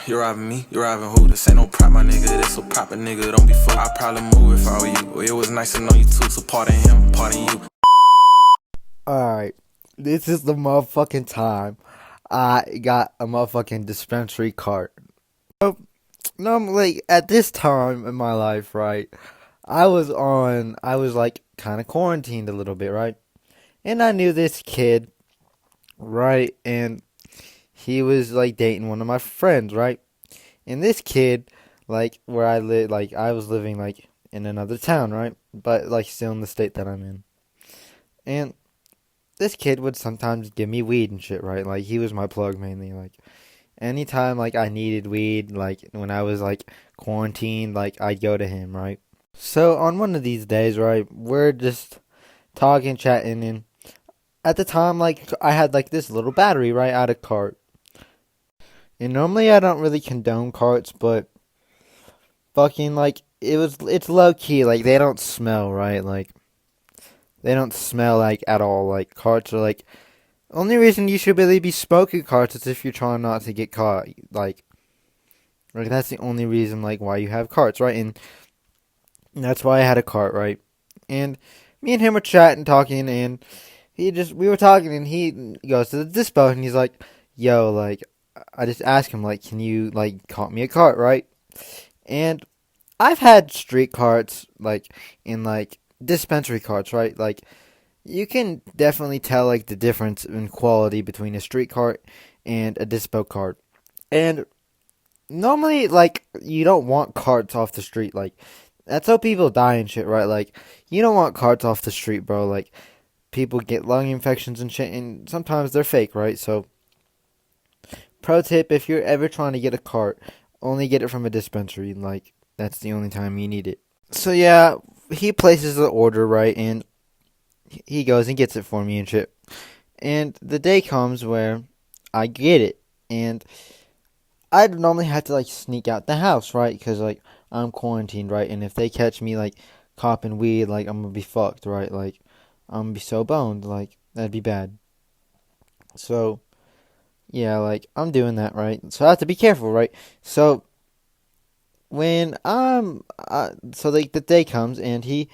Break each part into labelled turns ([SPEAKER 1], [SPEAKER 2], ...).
[SPEAKER 1] You robbing me? You robbing who? This ain't no prop, my nigga. This a proper nigga. Don't be fooled. I probably move if I were you. It was nice to know you too. So pardon him, pardon you.
[SPEAKER 2] Alright, this is the motherfucking time I got a motherfucking dispensary card. So, normally, at this time in my life, right, I was like, kind of quarantined a little bit, right? And I knew this kid, right, and he was, like, dating one of my friends, right? And this kid, like, where I live, like, I was living, like, in another town, right? But, like, still in the state that I'm in. And this kid would sometimes give me weed and shit, right? Like, he was my plug mainly. Like, anytime, like, I needed weed, like, when I was, like, quarantined, like, I'd go to him, right? So, on one of these days, right, we're just talking, chatting, and at the time, like, I had, like, this little battery, right, out of cart. And normally I don't really condone carts, but fucking, like, it's low key, like, they don't smell, right? Like, they don't smell, like, at all. Like, carts are, like, only reason you should really be smoking carts is if you're trying not to get caught. Like that's the only reason, like, why you have carts, right? And that's why I had a cart, right? And me and him were chatting, talking, and we were talking, and he goes to the dispo, and he's like, "Yo, like, I just asked him, like, can you, like, cart me a cart, right?" And I've had street carts, like, in, like, dispensary carts, right? Like, you can definitely tell, like, the difference in quality between a street cart and a dispo cart. And normally, like, you don't want carts off the street. Like, that's how people die and shit, right? Like, you don't want carts off the street, bro. Like, people get lung infections and shit, and sometimes they're fake, right? So, pro tip, if you're ever trying to get a cart, only get it from a dispensary. Like, that's the only time you need it. So, yeah, he places the order, right? And he goes and gets it for me and shit. And the day comes where I get it. And I'd normally have to, like, sneak out the house, right? Because, like, I'm quarantined, right? And if they catch me, like, copping weed, like, I'm gonna be fucked, right? Like, I'm gonna be so boned. Like, that'd be bad. So, yeah, like, I'm doing that, right? So I have to be careful, right? So, so, like, the day comes and he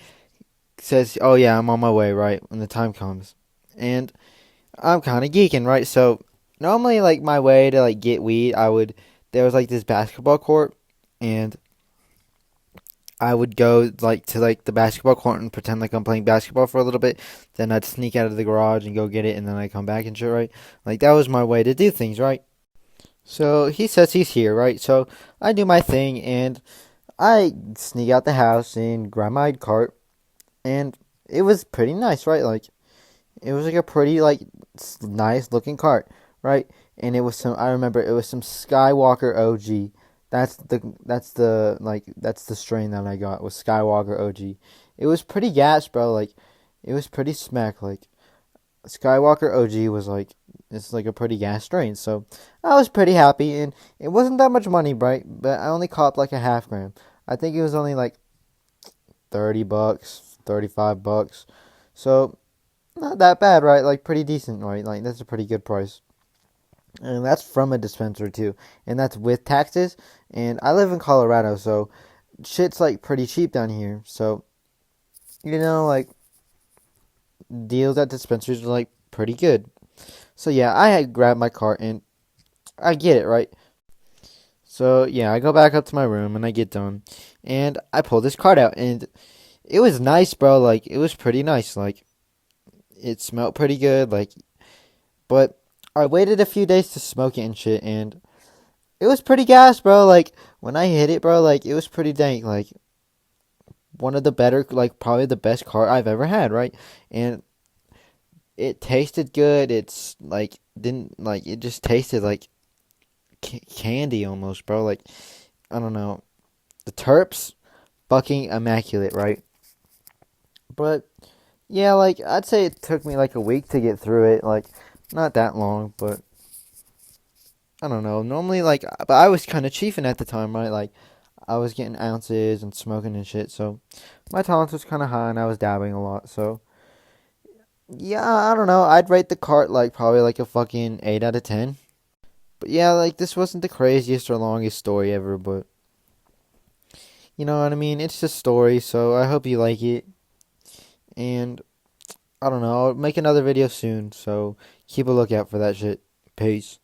[SPEAKER 2] says, "Oh, yeah, I'm on my way," right? When the time comes. And I'm kind of geeking, right? So normally, like, my way to, like, get weed, there was, like, this basketball court, and I would go, like, to, like, the basketball court and pretend like I'm playing basketball for a little bit. Then I'd sneak out of the garage and go get it, and then I'd come back and shit, right? Like, that was my way to do things, right? So he says he's here, right? So I do my thing, and I sneak out the house and grab my cart, and it was pretty nice, right? Like, it was, like, a pretty, like, nice looking cart, right? And I remember it was some Skywalker OG. That's the strain that I got, was Skywalker OG. It was pretty gas, bro. Like, it was pretty smack. Like, Skywalker OG was, like, it's like a pretty gas strain. So I was pretty happy, and it wasn't that much money, right? But I only copped, like, a half gram. I think it was only, like, $30, $35. So not that bad, right? Like, pretty decent, right? Like, that's a pretty good price. And that's from a dispenser, too. And that's with taxes. And I live in Colorado, so shit's, like, pretty cheap down here. So, like, deals at dispensaries are, like, pretty good. So, yeah, I had grabbed my cart, and I get it, right? So, yeah, I go back up to my room, and I get done. And I pull this cart out, and it was nice, bro. Like, it was pretty nice. Like, it smelled pretty good, like, but I waited a few days to smoke it and shit, and it was pretty gas, bro. Like, when I hit it, bro, like, it was pretty dank. Like, one of the better, like, probably the best cart I've ever had, right? And it tasted good. It's, like, didn't, like, it just tasted like candy almost, bro. Like, I don't know. The terps, fucking immaculate, right? But, yeah, like, I'd say it took me, like, a week to get through it. Like, not that long, but I don't know. Normally, like, but I was kind of chiefing at the time, right? Like, I was getting ounces and smoking and shit, so my tolerance was kind of high, and I was dabbing a lot. So, yeah, I don't know. I'd rate the cart, like, probably, like, a fucking 8 out of 10. But yeah, like, this wasn't the craziest or longest story ever, but you know what I mean? It's just a story, so I hope you like it. And I don't know, I'll make another video soon, so keep a lookout for that shit. Peace.